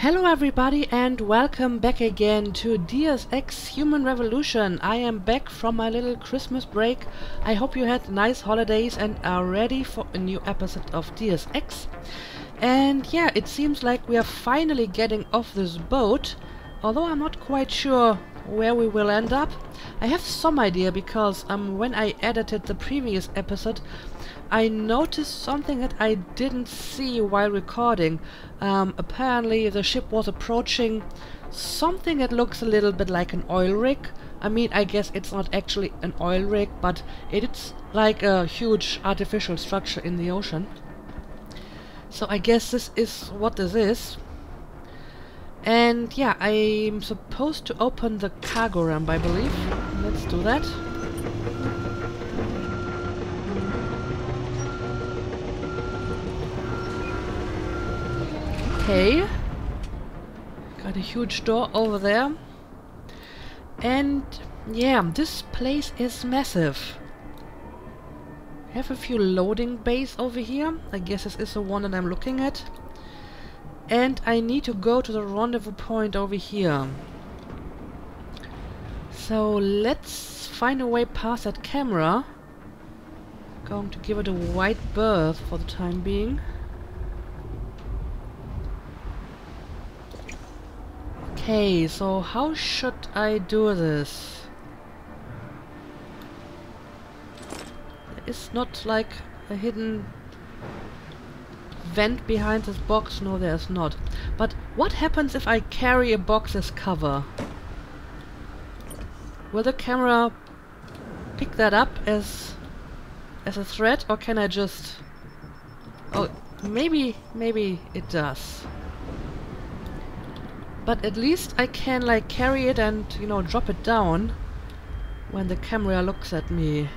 Hello everybody and welcome back again to Deus Ex Human Revolution. I am back from my little Christmas break. I hope you had nice holidays and are ready for a new episode of Deus Ex. And yeah, it seems like we are finally getting off this boat, although I'm not quite sure where we will end up. I have some idea because when I edited the previous episode I noticed something that I didn't see while recording. Apparently the ship was approaching something that looks a little bit like an oil rig. I mean, I guess it's not actually an oil rig, but it's like a huge artificial structure in the ocean. So I guess this is what this is. And yeah, I'm supposed to open the cargo ramp, I believe. Let's do that. Okay. Got a huge door over there. And yeah, this place is massive. I have a few loading bays over here. I guess this is the one that I'm looking at. And I need to go to the rendezvous point over here. So let's find a way past that camera. Going to give it a wide berth for the time being. Okay, so how should I do this? There is not like a hidden vent behind this box. No, there's not. But what happens if I carry a box as cover? Will the camera pick that up as a threat, or can I just... Oh, maybe it does. But at least I can like carry it and, you know, drop it down when the camera looks at me.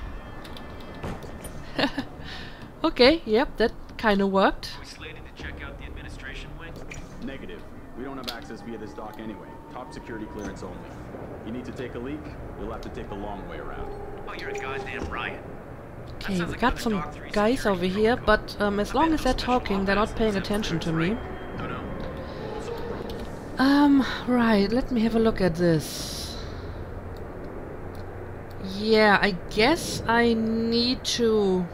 Okay, yep, that kind of worked. We slated to check out the administration wing? Negative. We don't have access via this dock anyway. Top security clearance only. You need to take a leak, you'll have to take the long way around. Oh, you're a goddamn riot. Okay, we got some guys over here, but as long as they're talking, they're not paying attention to me. Right, let me have a look at this. Yeah, I guess I need to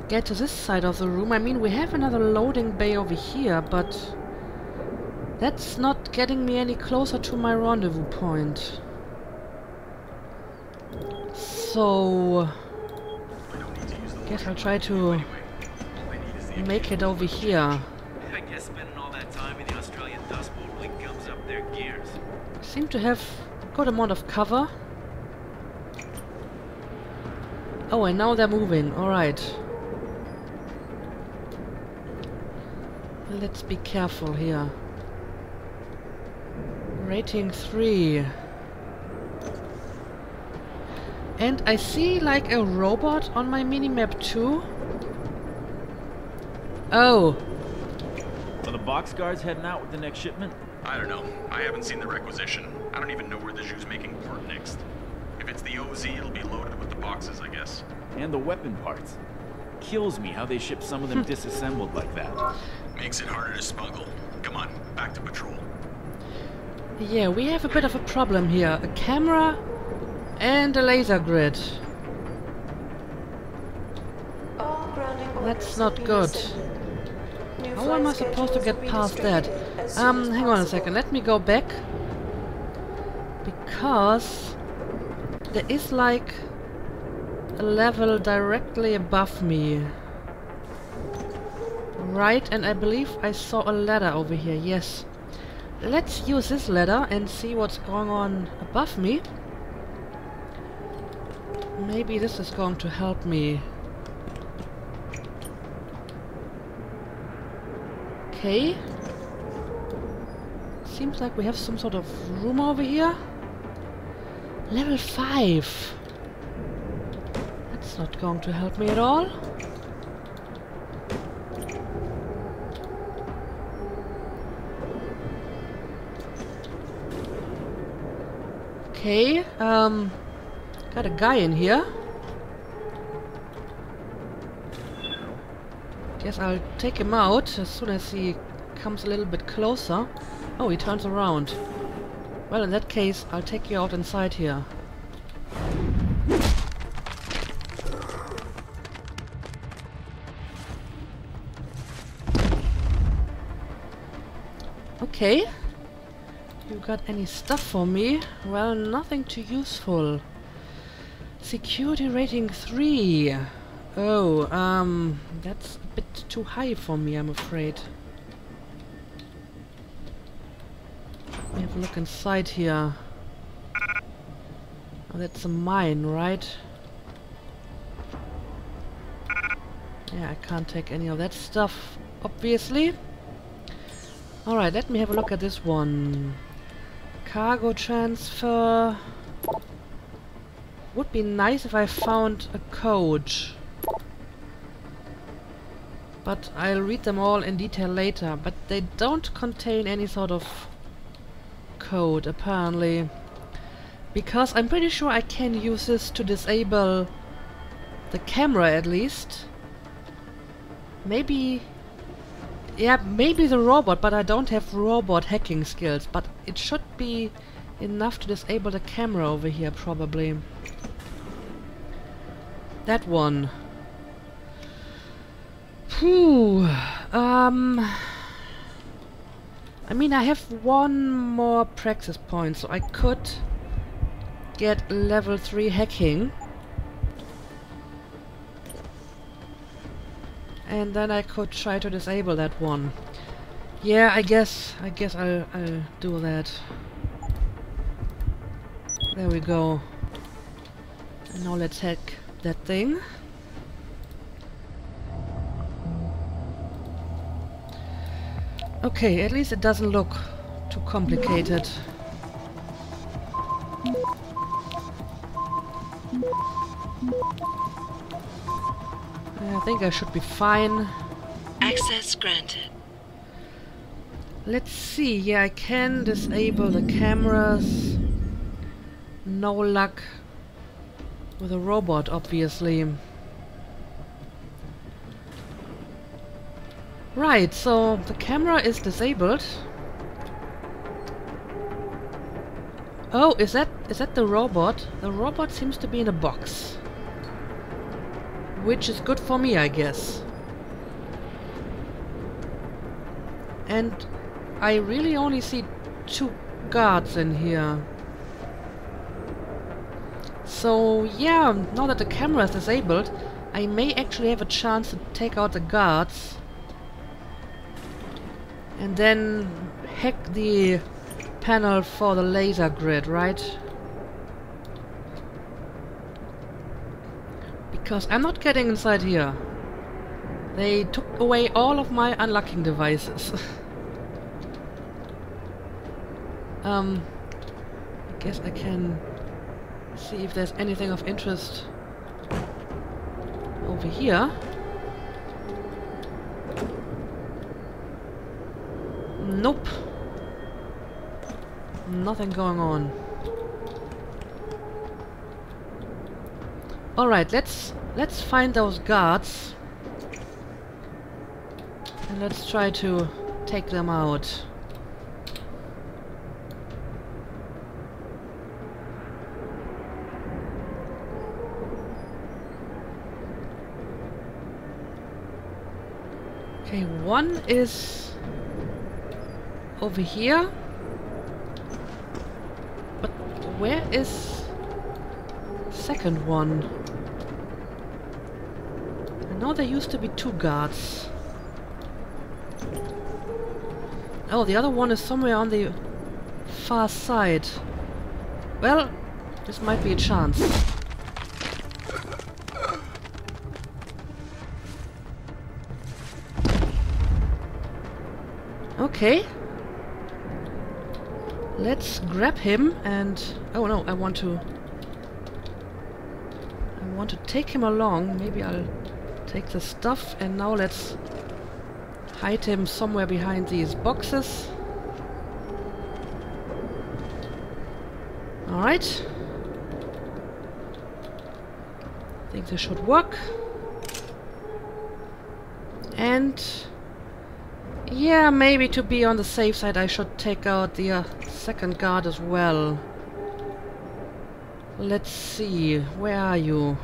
get to this side of the room. I mean, we have another loading bay over here, but that's not getting me any closer to my rendezvous point. So I guess I'll try to make it over here. I guess spending all that time in the Australian Dust Bowl really gums up their gears. Seem to have a good amount of cover. Oh, and now they're moving. Alright. Let's be careful here. Rating 3. And I see like a robot on my minimap too. Oh. Are the box guards heading out with the next shipment? I don't know. I haven't seen the requisition. I don't even know where the Zhu's making port next. If it's the OZ, it'll be loaded with the boxes, I guess. And the weapon parts. Kills me how they ship some of them disassembled like that. Makes it harder to smuggle. Come on, back to patrol. Yeah, we have a bit of a problem here. A camera and a laser grid. That's not good. How am I supposed to get past that? Hang on a second, let me go back. Because there is like a level directly above me. Right, and I believe I saw a ladder over here, yes. Let's use this ladder and see what's going on above me. Maybe this is going to help me. Okay. Seems like we have some sort of room over here. Level 5. That's not going to help me at all. Okay, got a guy in here. Guess I'll take him out as soon as he comes a little bit closer. Oh, he turns around. Well, in that case, I'll take you out inside here. Okay. You got any stuff for me? Well, nothing too useful. Security rating 3. Oh, that's a bit too high for me, I'm afraid. Let me have a look inside here. Oh, that's a mine, right? Yeah, I can't take any of that stuff, obviously. Alright, let me have a look at this one. Cargo transfer. Would be nice if I found a code. But I'll read them all in detail later. But they don't contain any sort of code, apparently. Because I'm pretty sure I can use this to disable the camera, at least. Maybe... yeah, maybe the robot, but I don't have robot hacking skills. But it should be enough to disable the camera over here, probably. That one. Phew. I mean, I have one more praxis point, so I could get level 3 hacking. And then I could try to disable that one. Yeah, I guess I'll do that. There we go. And now let's hack that thing. Okay, at least it doesn't look too complicated. I think I should be fine. Access granted. Let's see. Yeah, I can disable the cameras. No luck with a robot, obviously. Right, so the camera is disabled. Oh, is that the robot? The robot seems to be in a box. Which is good for me, I guess. And I really only see 2 guards in here. So yeah, now that the camera is disabled, I may actually have a chance to take out the guards. And then hack the panel for the laser grid, right? Because I'm not getting inside here. They took away all of my unlocking devices. I guess I can see if there's anything of interest over here. Nope. Nothing going on. Alright, let's find those guards. And let's try to take them out. Okay, one is over here. But where is second one? I know there used to be 2 guards. Oh, the other one is somewhere on the far side. Well, this might be a chance. Okay. Let's grab him and... oh no, I want to take him along. Maybe I'll take the stuff, and now let's hide him somewhere behind these boxes. Alright. I think this should work. And... Yeah, maybe to be on the safe side I should take out the second guard as well. Let's see, where are you?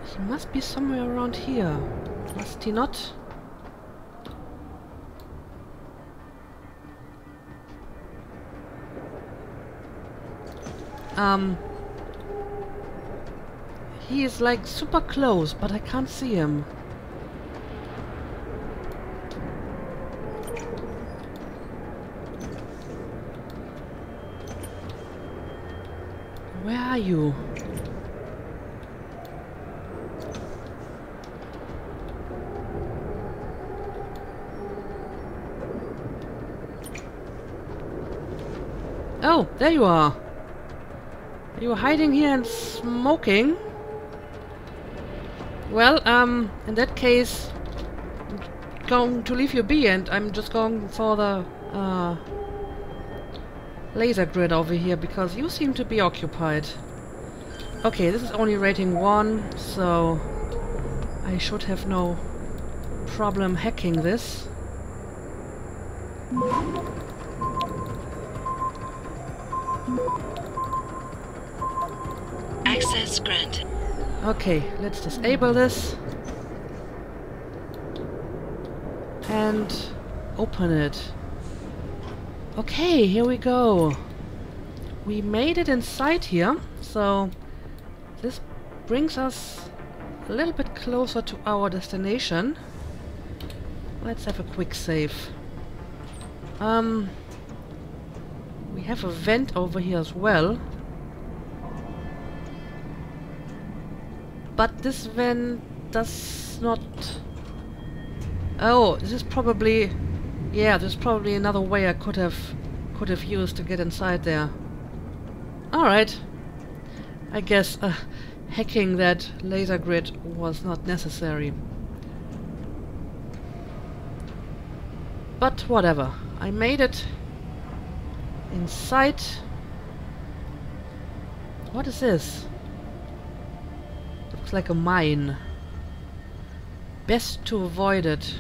He must be somewhere around here. Must he not? He is like super close, but I can't see him. Where are you? Oh, there you are. You were hiding here and smoking. Well, in that case, I'm going to leave you be, and I'm just going for the laser grid over here because you seem to be occupied. Okay, this is only rating 1, so I should have no problem hacking this. Access granted. Okay, let's disable this and open it. Okay, here we go. We made it inside here, so this brings us a little bit closer to our destination. Let's have a quick save. We have a vent over here as well. But this vent does not... Oh, this is probably... Yeah, there's probably another way I could have used to get inside there. Alright. I guess hacking that laser grid was not necessary. But whatever. I made it inside. What is this? Looks like a mine. Best to avoid it.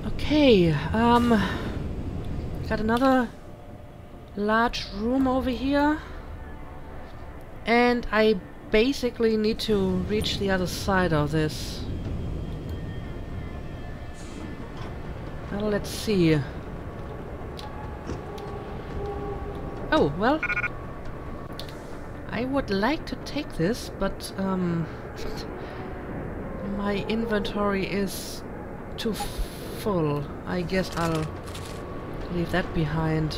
Okay, got another large room over here. And I basically need to reach the other side of this. Well, let's see. Oh, well, I would like to take this, but my inventory is too full. I guess I'll leave that behind.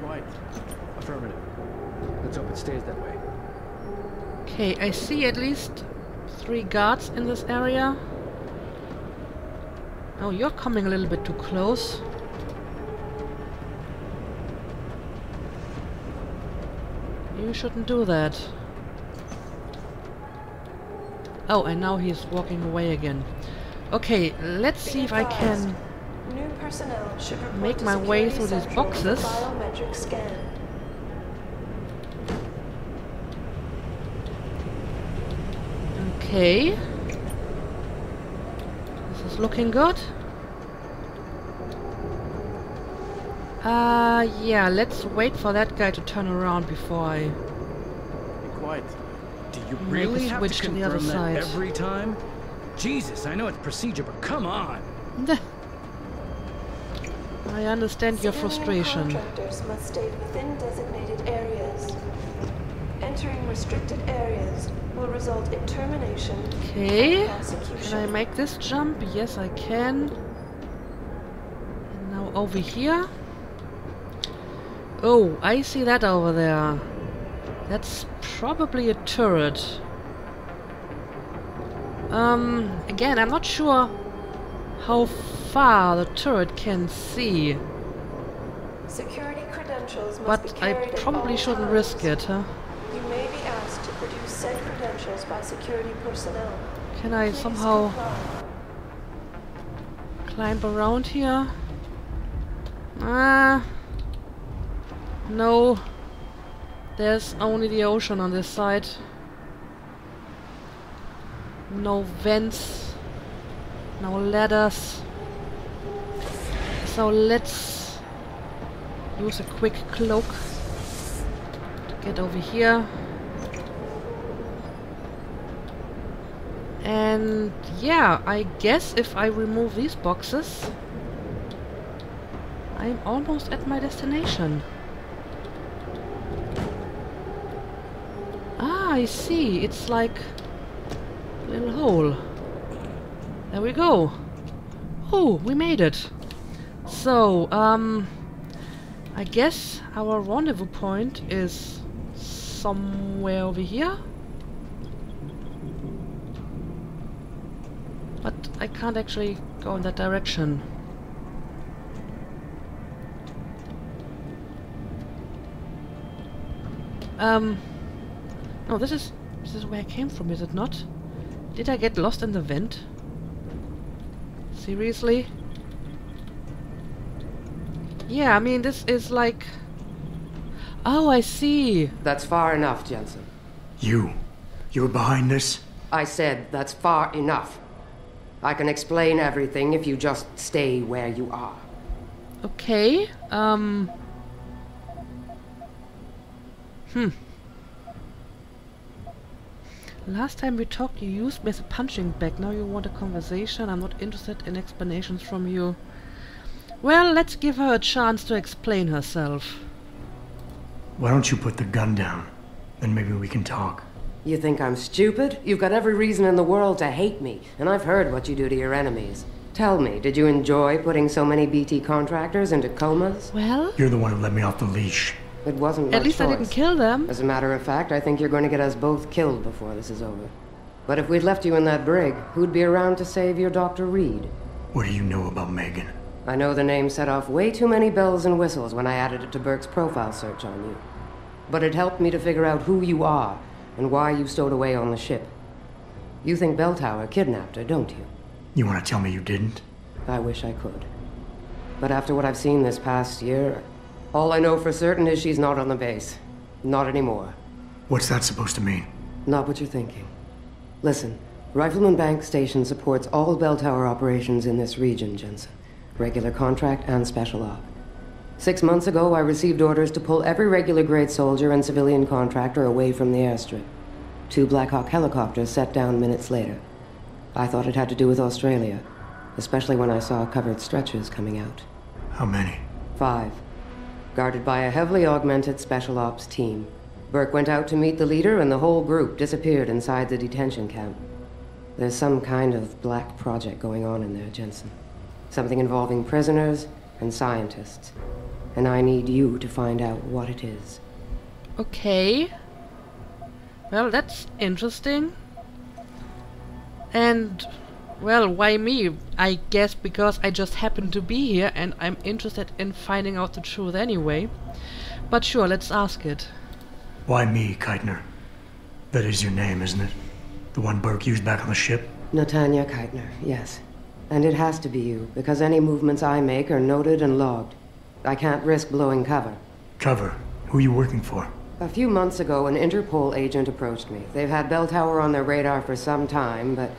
Right. Affirmative. Let's hope it stays that way. Okay, I see at least 3 guards in this area. Oh, you're coming a little bit too close. You shouldn't do that. Oh, and now he's walking away again. Okay, let's see if I can New personnel should report make to my way Security through these Central with a boxes. biometric scan. Okay. This is looking good. Yeah, let's wait for that guy to turn around before I... Be quiet. Do you Make a really have switch to to the other confirm that side. every time? Jesus, I know it's procedure, but come on! I understand your Civilian frustration. contractors must stay within designated areas. Entering restricted areas will result in termination Okay. and prosecution. Can I make this jump? Yes, I can. And now over here. Oh, I see that over there. That's probably a turret. Again, I'm not sure how far the turret can see. Security credentials must But be I carried at probably all shouldn't times. risk it, huh? You may be asked to produce said credentials by security personnel. Can I Please somehow comply. climb around here? Ah. No. There's only the ocean on this side. No vents. No ladders. So let's use a quick cloak to get over here. And yeah, I guess if I remove these boxes, I'm almost at my destination. Ah, I see. It's like a little hole. There we go. Oh, we made it. So, I guess our rendezvous point is somewhere over here. But I can't actually go in that direction. No, this is where I came from, is it not? Did I get lost in the vent? Seriously? Yeah, I mean, this is like... Oh, I see. That's far enough, Jensen. You were behind this? I said that's far enough. I can explain everything if you just stay where you are. Okay, Last time we talked, you used me as a punching bag. Now you want a conversation. I'm not interested in explanations from you. Well, let's give her a chance to explain herself. Why don't you put the gun down? Then maybe we can talk. You think I'm stupid? You've got every reason in the world to hate me, and I've heard what you do to your enemies. Tell me, did you enjoy putting so many BT contractors into comas? Well, You're the one who let me off the leash. It wasn't my at least choice. I didn't kill them. As a matter of fact, I think you're going to get us both killed before this is over. But if we'd left you in that brig, who'd be around to save your Dr. Reed? What do you know about Megan? I know the name set off way too many bells and whistles when I added it to Burke's profile search on you. But it helped me to figure out who you are and why you stowed away on the ship. You think Belltower kidnapped her, don't you? You want to tell me you didn't? I wish I could. But after what I've seen this past year, all I know for certain is she's not on the base. Not anymore. What's that supposed to mean? Not what you're thinking. Listen, Rifleman Bank Station supports all Belltower operations in this region, Jensen. Regular contract and special op. 6 months ago, I received orders to pull every regular grade soldier and civilian contractor away from the airstrip. 2 Black Hawk helicopters set down minutes later. I thought it had to do with Australia, especially when I saw covered stretchers coming out. How many? 5. Guarded by a heavily augmented special ops team. Burke went out to meet the leader and the whole group disappeared inside the detention camp. There's some kind of black project going on in there, Jensen. Something involving prisoners and scientists. And I need you to find out what it is. Okay. Well, that's interesting. And, well, why me? I guess because I just happen to be here and I'm interested in finding out the truth anyway. But sure, let's ask it. Why me, Kutner? That is your name, isn't it? The one Burke used back on the ship? Natanya Kutner, yes. And it has to be you, because any movements I make are noted and logged. I can't risk blowing cover. Cover? Who are you working for? A few months ago, an Interpol agent approached me. They've had Belltower on their radar for some time, but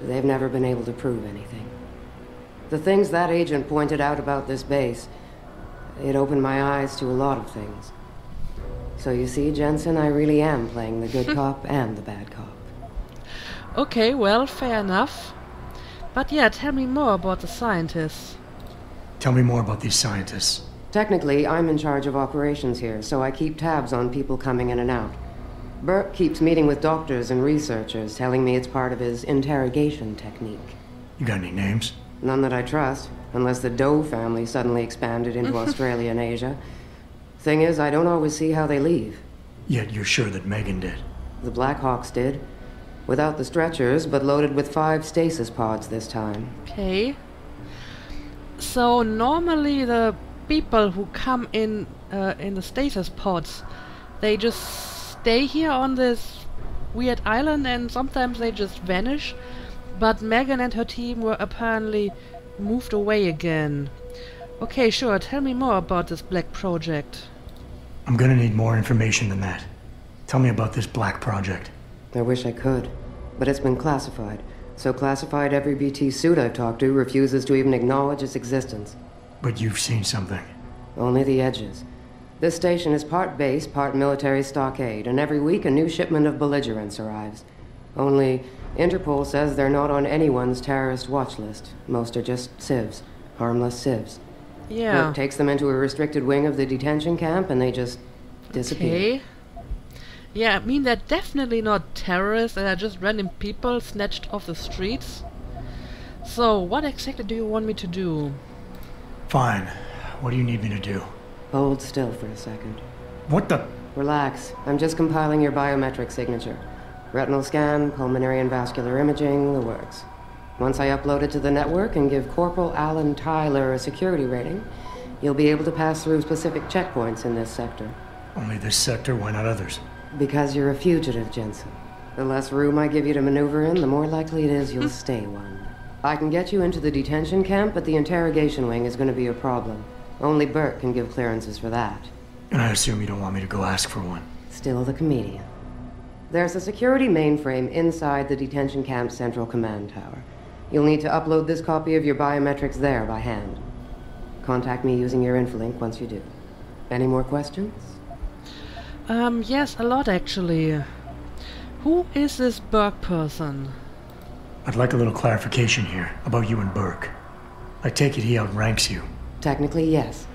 they've never been able to prove anything. The things that agent pointed out about this base, it opened my eyes to a lot of things. So you see, Jensen, I really am playing the good cop and the bad cop. Okay, well, fair enough. But yeah, tell me more about the scientists. Tell me more about these scientists. Technically, I'm in charge of operations here, so I keep tabs on people coming in and out. Burke keeps meeting with doctors and researchers, telling me it's part of his interrogation technique. You got any names? None that I trust, unless the Doe family suddenly expanded into Australia and Asia. Thing is, I don't always see how they leave. Yet you're sure that Megan did. The Black Hawks did. Without the stretchers, but loaded with 5 stasis pods this time. Okay. So normally the people who come in the stasis pods, they just stay here on this weird island and sometimes they just vanish. But Megan and her team were apparently moved away again. Okay, sure, tell me more about this Black Project. I'm gonna need more information than that. Tell me about this Black Project. I wish I could, but it's been classified. So classified every BT suit I've talked to refuses to even acknowledge its existence. But you've seen something. Only the edges. This station is part base, part military stockade, and every week a new shipment of belligerents arrives. Only Interpol says they're not on anyone's terrorist watch list. Most are just civs, harmless civs. Yeah. It takes them into a restricted wing of the detention camp and they just disappear. Okay. Yeah, I mean, they're definitely not terrorists, they're just random people snatched off the streets. So, what exactly do you want me to do? Fine. What do you need me to do? Hold still for a second. What the? Relax. I'm just compiling your biometric signature. Retinal scan, pulmonary and vascular imaging, the works. Once I upload it to the network and give Corporal Alan Tyler a security rating, you'll be able to pass through specific checkpoints in this sector. Only this sector, why not others? Because you're a fugitive, Jensen. The less room I give you to maneuver in, the more likely it is you'll stay one. I can get you into the detention camp, but the interrogation wing is going to be a problem. Only Burke can give clearances for that. And I assume you don't want me to go ask for one. Still the comedian. There's a security mainframe inside the detention camp's central command tower. You'll need to upload this copy of your biometrics there by hand. Contact me using your Infilink once you do. Any more questions? Yes, a lot actually. Who is this Burke person? I'd like a little clarification here about you and Burke. I take it he outranks you. Technically, yes.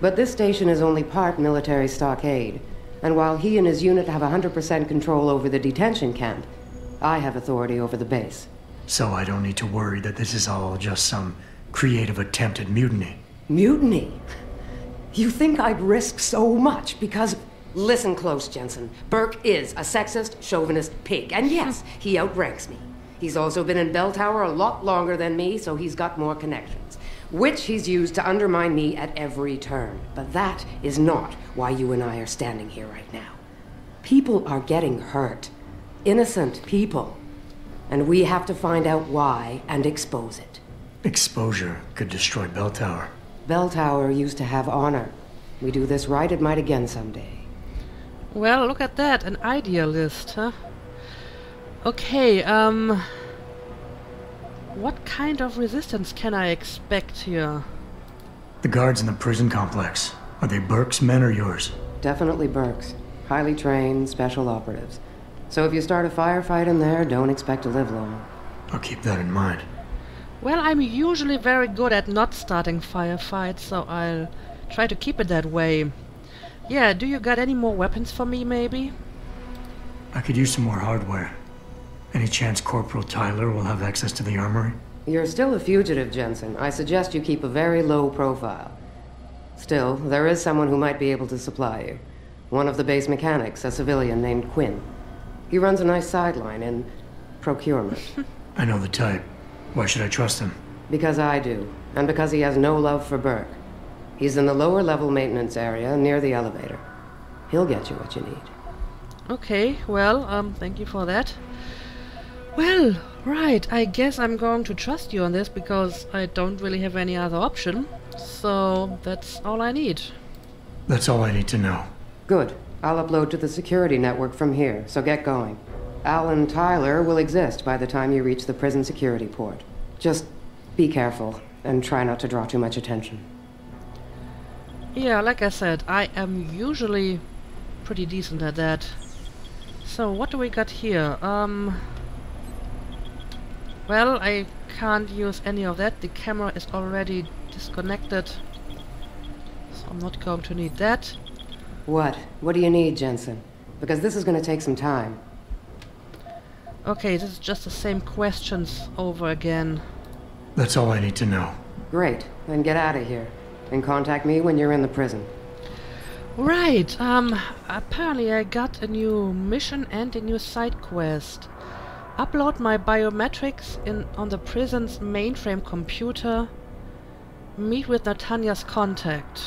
But this station is only part military stockade. And while he and his unit have 100% control over the detention camp, I have authority over the base. So I don't need to worry that this is all just some creative attempt at mutiny. Mutiny? You think I'd risk so much because... Listen close, Jensen. Burke is a sexist, chauvinist pig. And yes, he outranks me. He's also been in Bell Tower a lot longer than me, so he's got more connections. Which he's used to undermine me at every turn. But that is not why you and I are standing here right now. People are getting hurt. Innocent people. And we have to find out why and expose it. Exposure could destroy Bell Tower. Bell Tower used to have honor. We do this right, it might again someday. Well, look at that, an idealist, huh? Okay, what kind of resistance can I expect here? The guards in the prison complex. Are they Burke's men or yours? Definitely Burke's. Highly trained, special operatives. So if you start a firefight in there, don't expect to live long. I'll keep that in mind. Well, I'm usually very good at not starting firefights, so I'll try to keep it that way. Yeah, do you got any more weapons for me, maybe? I could use some more hardware. Any chance Corporal Tyler will have access to the armory? You're still a fugitive, Jensen. I suggest you keep a very low profile. Still, there is someone who might be able to supply you. One of the base mechanics, a civilian named Quinn. He runs a nice sideline in procurement. I know the type. Why should I trust him? Because I do, and because he has no love for Burke. He's in the lower level maintenance area near the elevator. He'll get you what you need. Okay, well, thank you for that. Well, right, I guess I'm going to trust you on this because I don't really have any other option. So, that's all I need. That's all I need to know. Good. I'll upload to the security network from here, so get going. Alan Tyler will exist by the time you reach the prison security port. Just be careful, and try not to draw too much attention. Yeah, like I said, I am usually pretty decent at that. So, what do we got here? Well, I can't use any of that. The camera is already disconnected. So I'm not going to need that. What? What do you need, Jensen? Because this is going to take some time. Okay, this is just the same questions over again. That's all I need to know. Great. Then get out of here. And contact me when you're in the prison. Right, apparently I got a new mission and a new side quest. Upload my biometrics on the prison's mainframe computer. meet with Natanya's contact.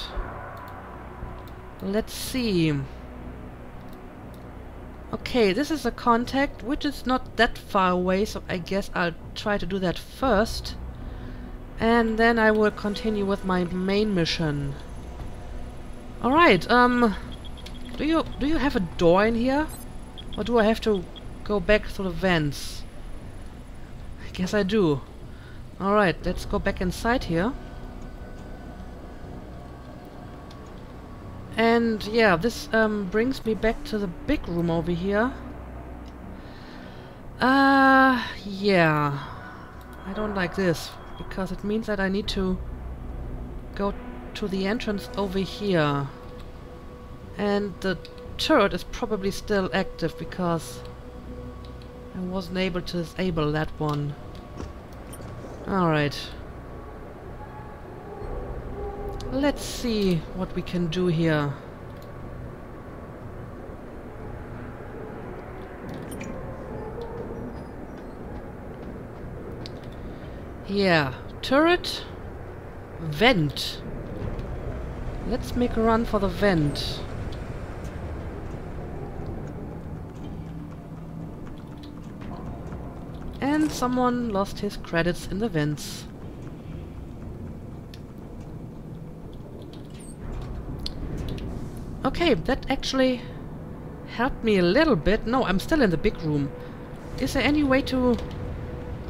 Let's see. Okay, this is a contact which is not that far away, so I guess I'll try to do that first. And then I will continue with my main mission. Alright, do you have a door in here? Or do I have to go back through the vents? I guess I do. Alright, let's go back inside here. And yeah, this brings me back to the big room over here. Yeah. I don't like this, because it means that I need to go to the entrance over here. And the turret is probably still active, because I wasn't able to disable that one. Alright. Let's see what we can do here. Yeah, turret, vent. Let's make a run for the vent. And someone lost his credits in the vents. Okay, that actually helped me a little bit. No, I'm still in the big room. Is there any way to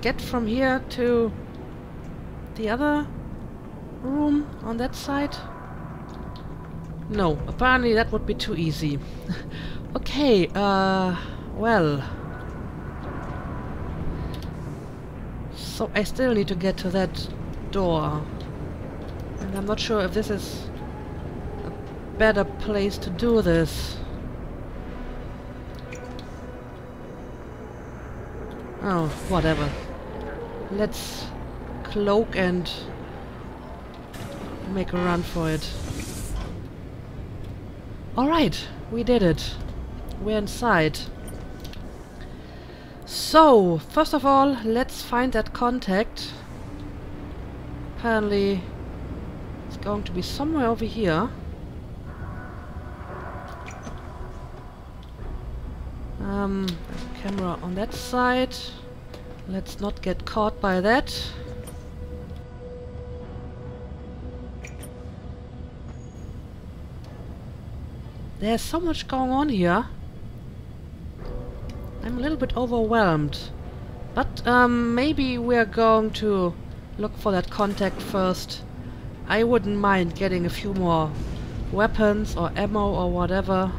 get from here to the other room on that side? No, apparently that would be too easy. Okay, well. So I still need to get to that door. And I'm not sure if this is a better place to do this. Oh, whatever. Let's cloak and make a run for it. Alright, we did it. We're inside. So, first of all, let's find that contact. Apparently, it's going to be somewhere over here. There's a camera on that side. Let's not get caught by that. There's so much going on here. I'm a little bit overwhelmed. But maybe we're going to look for that contact first. I wouldn't mind getting a few more weapons or ammo or whatever.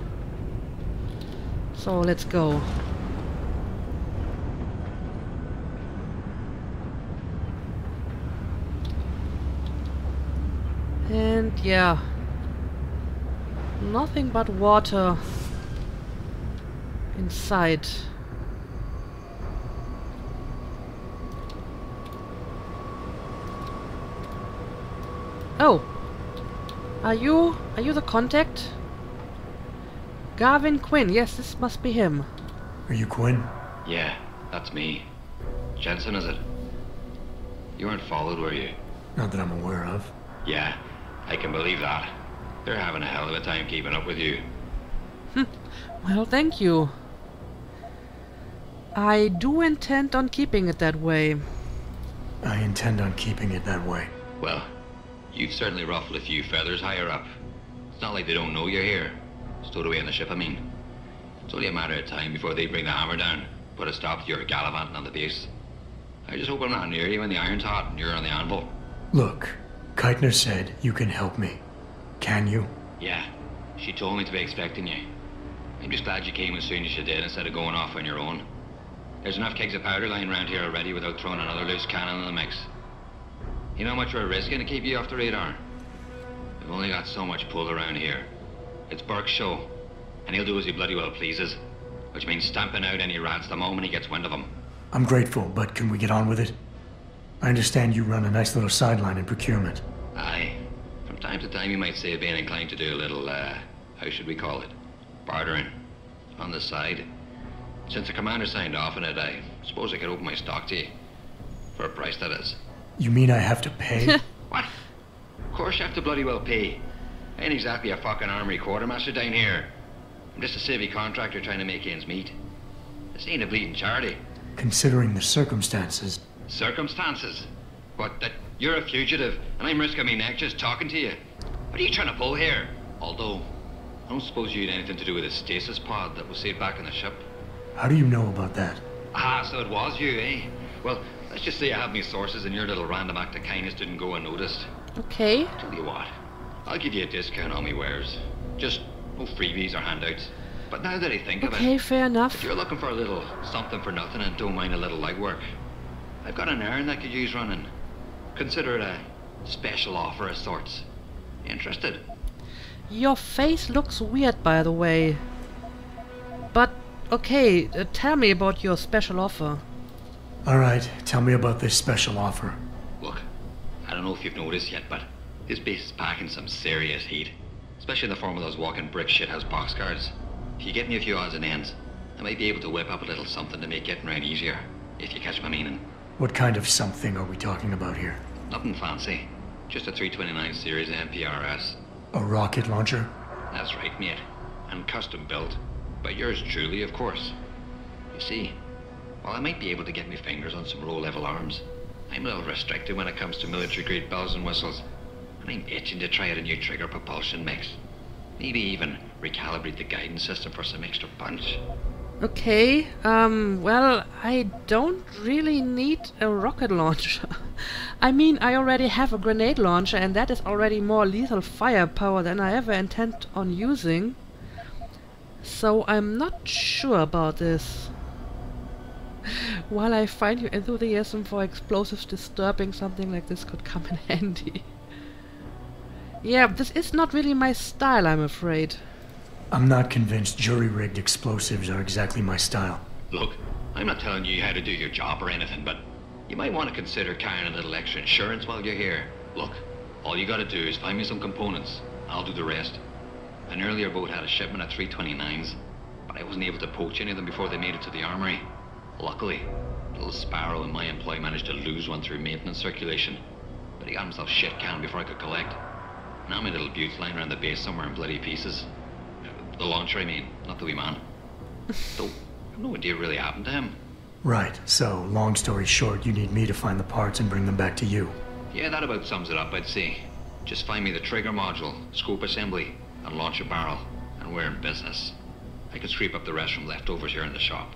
So let's go. And yeah, nothing but water inside. Oh, are you the contact? Garvin Quinn, yes, this must be him. Are you Quinn? Yeah, that's me. Jensen, is it? You weren't followed, were you? Not that I'm aware of. Yeah, I can believe that. They're having a hell of a time keeping up with you. Well, thank you. I do intend on keeping it that way. I intend on keeping it that way. Well, you've certainly ruffled a few feathers higher up. It's not like they don't know you're here. Stowed away on the ship, I mean. It's only a matter of time before they bring the hammer down, put a stop to your gallivanting on the base. I just hope I'm not near you when the iron's hot and you're on the anvil. Look, Kutner said you can help me. Can you? Yeah, she told me to be expecting you. I'm just glad you came as soon as you did instead of going off on your own. There's enough kegs of powder lying around here already without throwing another loose cannon in the mix. You know how much we're risking to keep you off the radar? We've only got so much pull around here. It's Burke's show, and he'll do as he bloody well pleases, which means stamping out any rats the moment he gets wind of them. I'm grateful, but can we get on with it? I understand you run a nice little sideline in procurement. Aye. From time to time you might say being inclined to do a little, how should we call it? Bartering. On the side. Since the commander signed off on it, I suppose I could open my stock to you. For a price, that is. You mean I have to pay? What? course you have to bloody well pay. I ain't exactly a fucking armory quartermaster down here. I'm just a civvy contractor trying to make ends meet. This ain't a bleeding charity. Considering the circumstances. Circumstances? What, that you're a fugitive and I'm risking my neck just talking to you? What are you trying to pull here? Although, I don't suppose you had anything to do with the stasis pod that was saved back in the ship. How do you know about that? Ah, so it was you, eh? Well, let's just say I have my sources and your little random act of kindness didn't go unnoticed. Okay. Tell you what, I'll give you a discount on my wares. Just no freebies or handouts. But now that I think of it... Okay, fair enough. If you're looking for a little something for nothing and don't mind a little legwork, I've got an errand that could use running. Consider it a special offer of sorts. Interested? Your face looks weird, by the way. But, okay, tell me about your special offer. Alright, tell me about this special offer. Look, I don't know if you've noticed yet, but this base is packing some serious heat. Especially in the form of those walking brick shithouse boxcars. If you get me a few odds and ends, I might be able to whip up a little something to make getting around easier, if you catch my meaning. What kind of something are we talking about here? Nothing fancy. Just a 329 series MPRS. A rocket launcher? That's right, mate. And custom built. By yours truly, of course. You see, while I might be able to get my fingers on some low-level arms, I'm a little restricted when it comes to military-grade bells and whistles. And I'm itching to try out a new trigger propulsion mix. Maybe even recalibrate the guidance system for some extra punch. Okay, well, I don't really need a rocket launcher. I mean, I already have a grenade launcher, and that is already more lethal firepower than I ever intend on using. So I'm not sure about this. While I find your enthusiasm for explosives disturbing, something like this could come in handy. Yeah, this is not really my style, I'm afraid. I'm not convinced jury-rigged explosives are exactly my style. Look, I'm not telling you how to do your job or anything, but you might want to consider carrying a little extra insurance while you're here. Look, all you gotta do is find me some components. I'll do the rest. An earlier boat had a shipment of 329s, but I wasn't able to poach any of them before they made it to the armory. Luckily, little Sparrow in my employ managed to lose one through maintenance circulation, but he got himself shit-canned before I could collect. Now my little bute's lying around the base somewhere in bloody pieces. The launcher, I mean, not the wee man. Though, I've no idea what really happened to him. Right, so, long story short, you need me to find the parts and bring them back to you. Yeah, that about sums it up, I'd say. Just find me the trigger module, scope assembly, and launch a barrel, and we're in business. I could scrape up the rest from leftovers here in the shop.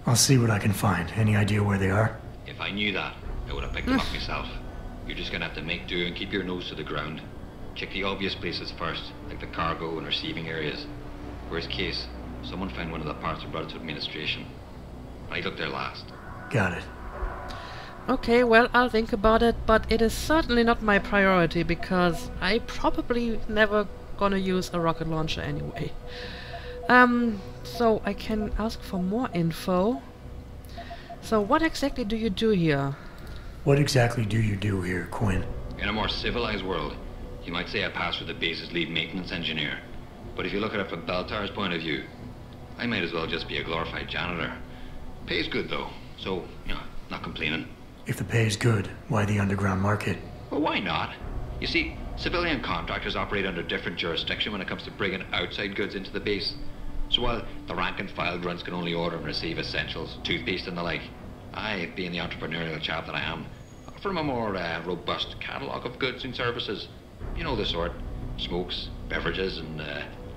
I'll see what I can find. Any idea where they are? If I knew that, I would have picked them up myself. You're just gonna have to make do and keep your nose to the ground. Check the obvious places first, like the cargo and receiving areas. Worst case, someone found one of the parts and brought it to administration. I looked there last. Got it. Okay, well, I'll think about it, but it is certainly not my priority, because I probably never gonna use a rocket launcher anyway. So I can ask for more info. So what exactly do you do here? What exactly do you do here, Quinn? In a more civilized world, you might say I pass for the base's lead maintenance engineer. But if you look at it from Beltar's point of view, I might as well just be a glorified janitor. Pays good though, so, you know, not complaining. If the pay is good, why the underground market? Well, why not? You see, civilian contractors operate under different jurisdiction when it comes to bringing outside goods into the base. So while the rank and file grunts can only order and receive essentials, toothpaste and the like, I, being the entrepreneurial chap that I am, offer them a more robust catalogue of goods and services. You know the sort. Smokes, beverages, and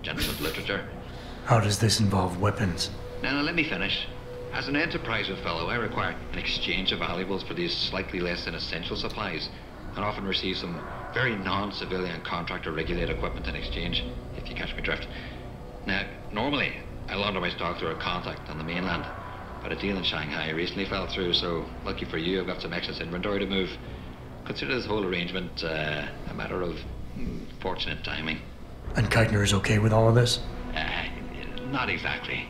gentleman's literature. How does this involve weapons? Now, let me finish. As an enterprising fellow, I require an exchange of valuables for these slightly less than essential supplies, and often receive some very non-civilian contractor-regulated equipment in exchange, if you catch my drift. Now, normally, I launder my stock through a contact on the mainland, but a deal in Shanghai recently fell through, so lucky for you, I've got some excess inventory to move. Consider this whole arrangement a matter of fortunate timing. And Kutner is okay with all of this? Not exactly.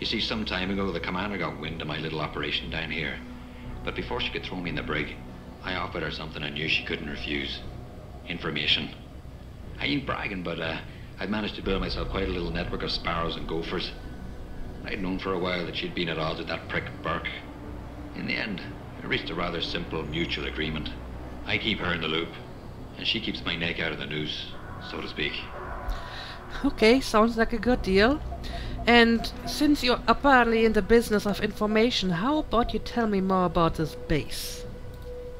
You see, some time ago, the commander got wind of my little operation down here. But before she could throw me in the brig, I offered her something I knew she couldn't refuse. Information. I ain't bragging, but I'd managed to build myself quite a little network of sparrows and gophers. I'd known for a while that she'd been at odds with that prick Burke. In the end, I reached a rather simple mutual agreement. I keep her in the loop, and she keeps my neck out of the noose, so to speak. Okay, sounds like a good deal. And since you're apparently in the business of information, how about you tell me more about this base?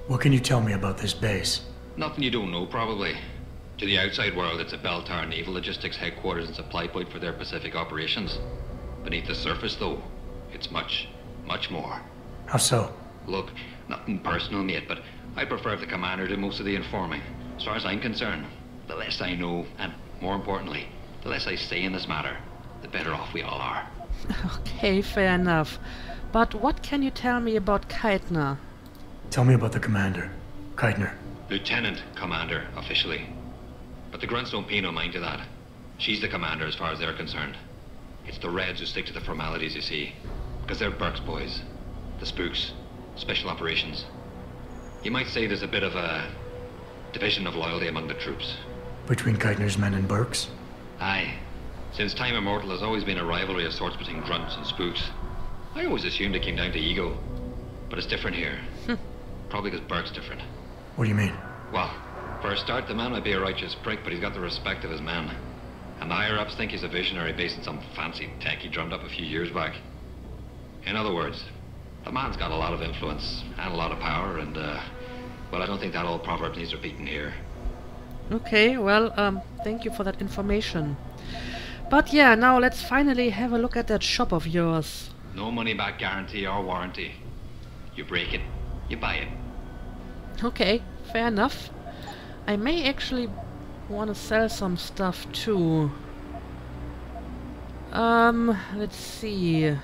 What can you tell me about this base? Nothing you don't know, probably. To the outside world, it's a Bell Tower Naval Logistics headquarters and supply point for their Pacific operations. Beneath the surface, though, it's much, much more. How so? Look, nothing personal, mate, but I prefer if the commander did most of the informing. As far as I'm concerned, the less I know, and more importantly, the less I say in this matter, the better off we all are. Okay, fair enough. But what can you tell me about Kutner? Tell me about the commander, Kutner. Lieutenant Commander, officially. But the grunts don't pay no mind to that. She's the commander as far as they're concerned. It's the Reds who stick to the formalities, you see. Because they're Burke's boys. The spooks. Special operations. You might say there's a bit of a division of loyalty among the troops. Between Kutner's men and Burke's? Aye. Since time immortal, there's always been a rivalry of sorts between grunts and spooks. I always assumed it came down to ego. But it's different here. Probably because Burke's different. What do you mean? Well, for a start, the man might be a righteous prick, but he's got the respect of his men. And the higher-ups think he's a visionary based on some fancy tech he drummed up a few years back. In other words, the man's got a lot of influence and a lot of power, and, well, I don't think that old proverb needs repeating here. Okay, well, thank you for that information. But yeah, now let's finally have a look at that shop of yours. No money-back guarantee or warranty. You break it, you buy it. Okay, fair enough. I may actually want to sell some stuff too. Let's see. I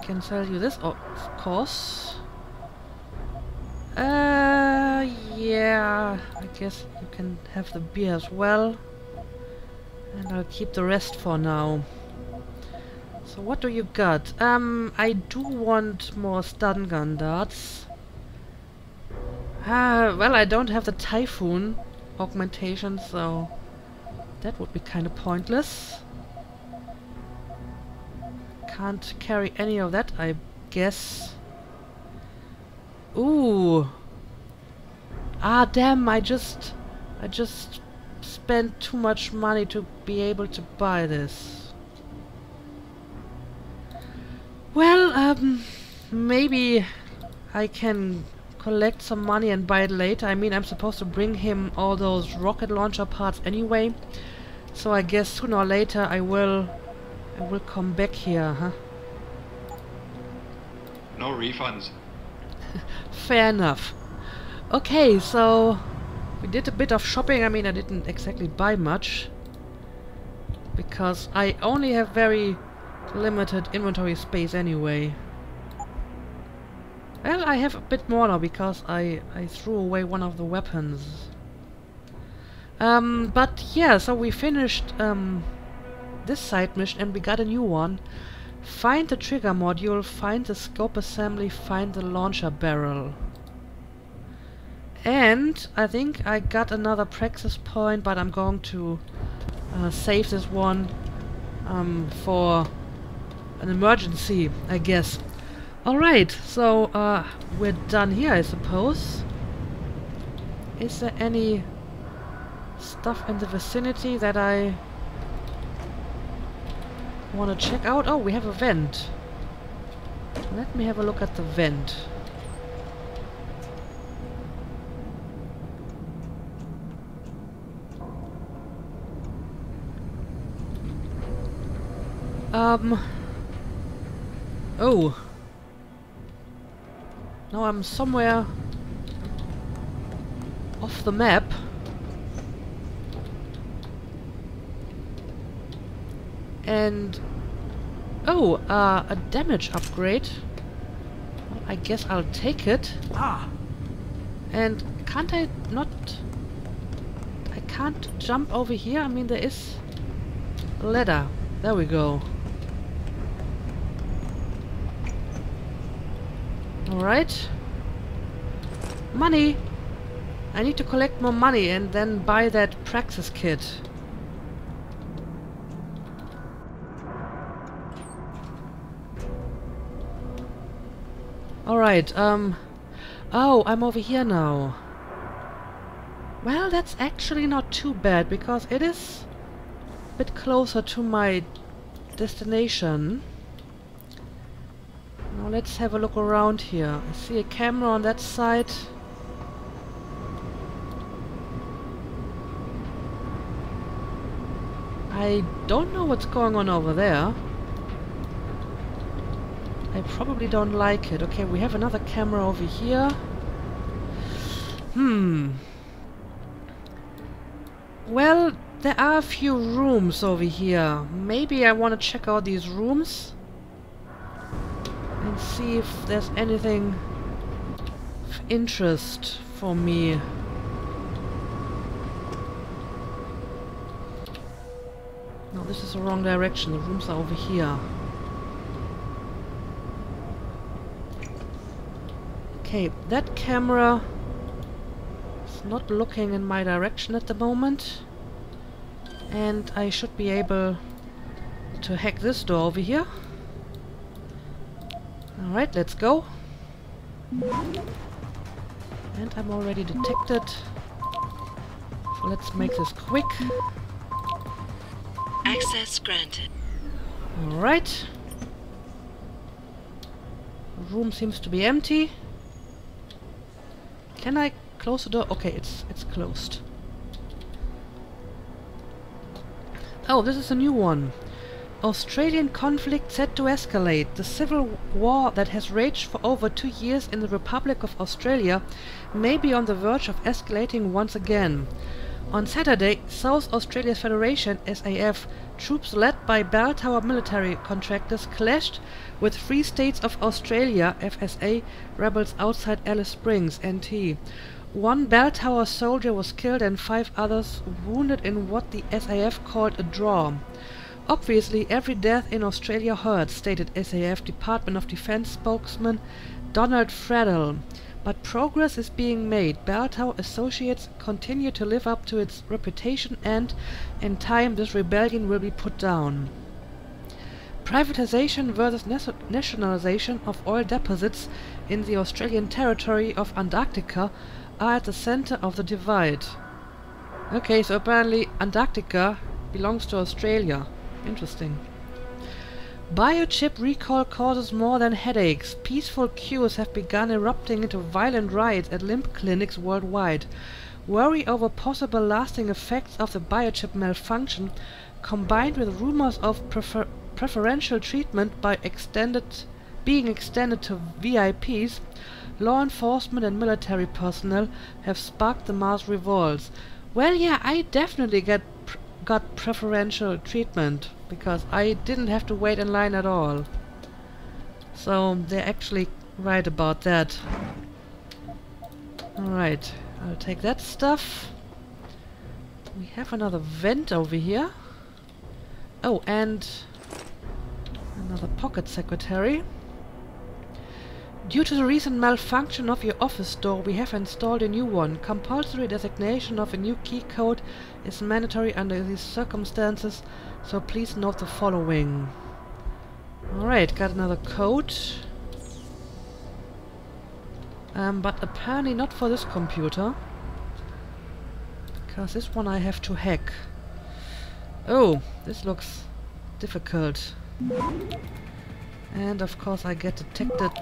can sell you this, oh, of course. Yeah, I guess you can have the beer as well. And I'll keep the rest for now. So what do you got? I do want more stun gun darts. Well, I don't have the Typhoon augmentation, so that would be kind of pointless. Can't carry any of that, I guess. Ooh. Ah, damn, I just spent too much money to be able to buy this. Well, maybe I can collect some money and buy it later. I mean, I'm supposed to bring him all those rocket launcher parts anyway. So I guess sooner or later I will come back here, huh? No refunds. Fair enough. Okay, so we did a bit of shopping. I mean, I didn't exactly buy much because I only have very limited inventory space anyway. Well, I have a bit more now because I threw away one of the weapons. But yeah, so we finished this side mission and we got a new one. Find the trigger module, find the scope assembly, find the launcher barrel. And I think I got another praxis point, but I'm going to save this one for an emergency, I guess. Alright, so we're done here, I suppose. Is there any stuff in the vicinity that I want to check out? Oh, we have a vent. Let me have a look at the vent. Oh. Now I'm somewhere off the map. And oh, a damage upgrade. Well, I guess I'll take it. And can't I not... I can't jump over here? I mean, there is a ladder. There we go. Alright. Money! I need to collect more money and then buy that praxis kit. Alright, oh, I'm over here now. Well, that's actually not too bad, because it is a bit closer to my destination. Now let's have a look around here. I see a camera on that side. I don't know what's going on over there. I probably don't like it. Okay, we have another camera over here. Well, there are a few rooms over here. Maybe I want to check out these rooms and see if there's anything of interest for me. No, this is the wrong direction. The rooms are over here. Okay, that camera is not looking in my direction at the moment. And I should be able to hack this door over here. Alright, let's go. And I'm already detected. So let's make this quick. Access granted. Alright. The room seems to be empty. Can I close the door? Okay, it's closed. Oh, this is a new one. Australian conflict set to escalate. The civil war that has raged for over 2 years in the Republic of Australia may be on the verge of escalating once again. On Saturday, South Australia's Federation, SAF, troops led by bell tower military contractors clashed with Free States of Australia, FSA, rebels outside Alice Springs, NT. 1 bell tower soldier was killed and 5 others wounded in what the SAF called a draw. Obviously, every death in Australia hurts, stated SAF Department of Defense spokesman Donald Fredel. But progress is being made. Bell Tower Associates continue to live up to its reputation, and, in time, this rebellion will be put down. Privatization versus nationalization of oil deposits in the Australian territory of Antarctica are at the center of the divide. Okay, so apparently Antarctica belongs to Australia. Interesting. Biochip recall causes more than headaches. Peaceful queues have begun erupting into violent riots at limb clinics worldwide. Worry over possible lasting effects of the biochip malfunction, combined with rumors of preferential treatment by being extended to VIPs, law enforcement and military personnel have sparked the mass revolts. Well, yeah, I definitely got preferential treatment, because I didn't have to wait in line at all. So they're actually right about that. Alright, I'll take that stuff. We have another vent over here. Oh, and another pocket secretary. Due to the recent malfunction of your office door, we have installed a new one. Compulsory designation of a new key code is mandatory under these circumstances, so please note the following. Alright, got another code. But apparently not for this computer. Because this one I have to hack. Oh, this looks difficult. And of course I get detected.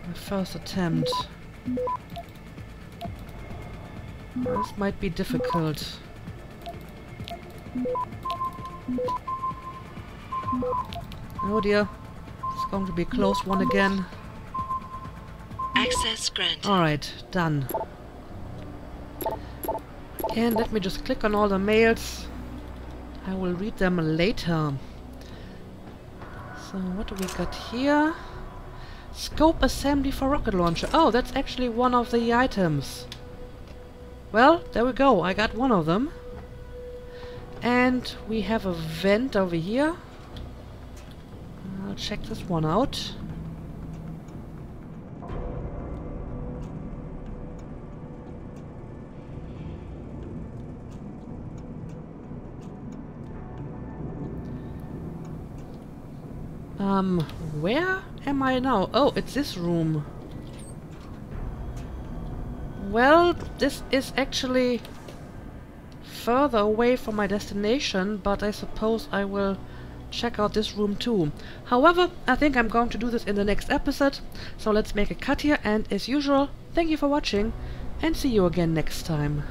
My first attempt. This might be difficult. Oh dear. It's going to be a close one again. Access granted. Alright, done. And let me just click on all the mails. I will read them later. So what do we got here? Scope assembly for rocket launcher. Oh, that's actually one of the items. Well, there we go. I got one of them. And we have a vent over here. I'll check this one out. Where am I now? Oh, it's this room. Well, this is actually further away from my destination, but I suppose I will check out this room too. However, I think I'm going to do this in the next episode, so let's make a cut here, and as usual, thank you for watching, and see you again next time.